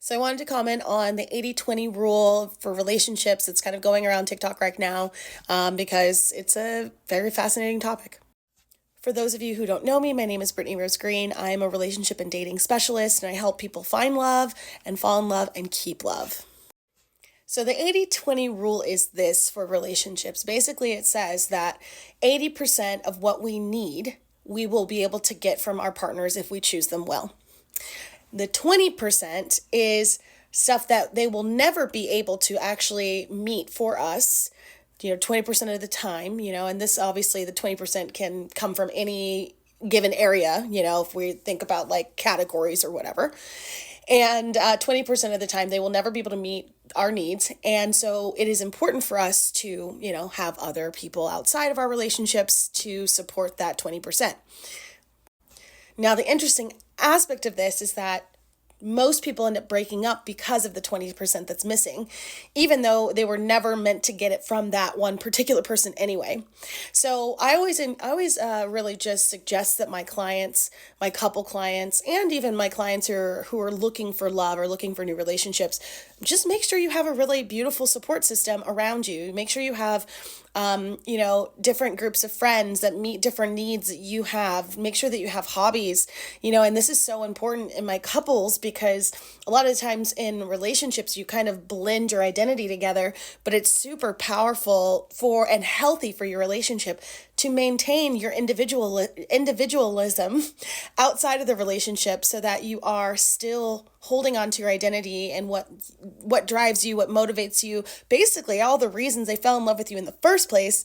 So I wanted to comment on the 80-20 rule for relationships. It's kind of going around TikTok right now because it's a very fascinating topic. For those of you who don't know me, my name is Brittany Rose Green. I am a relationship and dating specialist, and I help people find love and fall in love and keep love. So the 80-20 rule is this for relationships. Basically, it says that 80% of what we need, we will be able to get from our partners if we choose them well. The 20% is stuff that they will never be able to actually meet for us, 20% of the time, and this obviously the 20% can come from any given area, if we think about like categories or whatever. And 20% of the time, they will never be able to meet our needs. And so it is important for us to, have other people outside of our relationships to support that 20%. Now, the interesting aspect of this is that most people end up breaking up because of the 20% that's missing, even though they were never meant to get it from that one particular person anyway. So I always really just suggest that my clients, my couple clients, and even my clients who are looking for love or looking for new relationships, just make sure you have a really beautiful support system around you. Make sure you have different groups of friends that meet different needs that you have. Make sure that you have hobbies, and this is so important in my couples because a lot of times in relationships, you kind of blend your identity together, but it's super powerful for and healthy for your relationship to maintain your individualism outside of the relationship so that you are still holding on to your identity and what drives you, what motivates you, basically all the reasons they fell in love with you in the first place.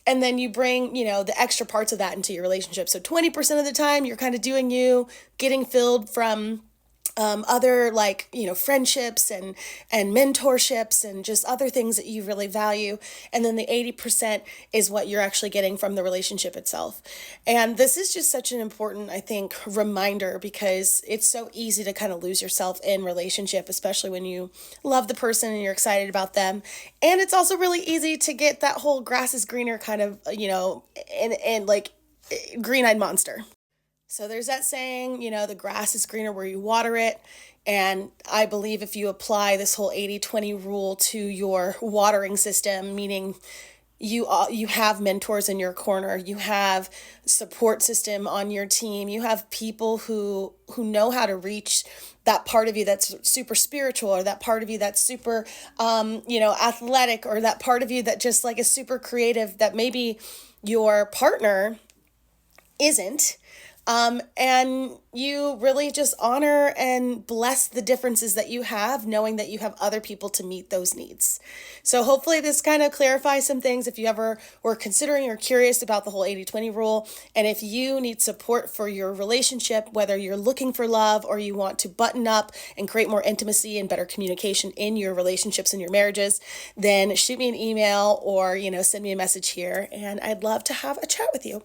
And then you bring, the extra parts of that into your relationship. So 20% of the time you're kind of doing you, getting filled from other friendships and mentorships and just other things that you really value. And then the 80% is what you're actually getting from the relationship itself. And this is just such an important, I think, reminder because it's so easy to kind of lose yourself in relationship, especially when you love the person and you're excited about them. And it's also really easy to get that whole grass is greener kind of, and like green-eyed monster. So there's that saying, the grass is greener where you water it. And I believe if you apply this whole 80-20 rule to your watering system, meaning you have mentors in your corner, you have support system on your team, you have people who know how to reach that part of you that's super spiritual, or that part of you that's super, athletic, or that part of you that just like is super creative that maybe your partner isn't. And you really just honor and bless the differences that you have, knowing that you have other people to meet those needs. So hopefully this kind of clarifies some things if you ever were considering or curious about the whole 80-20 rule. And if you need support for your relationship, whether you're looking for love or you want to button up and create more intimacy and better communication in your relationships and your marriages, then shoot me an email or, send me a message here. And I'd love to have a chat with you.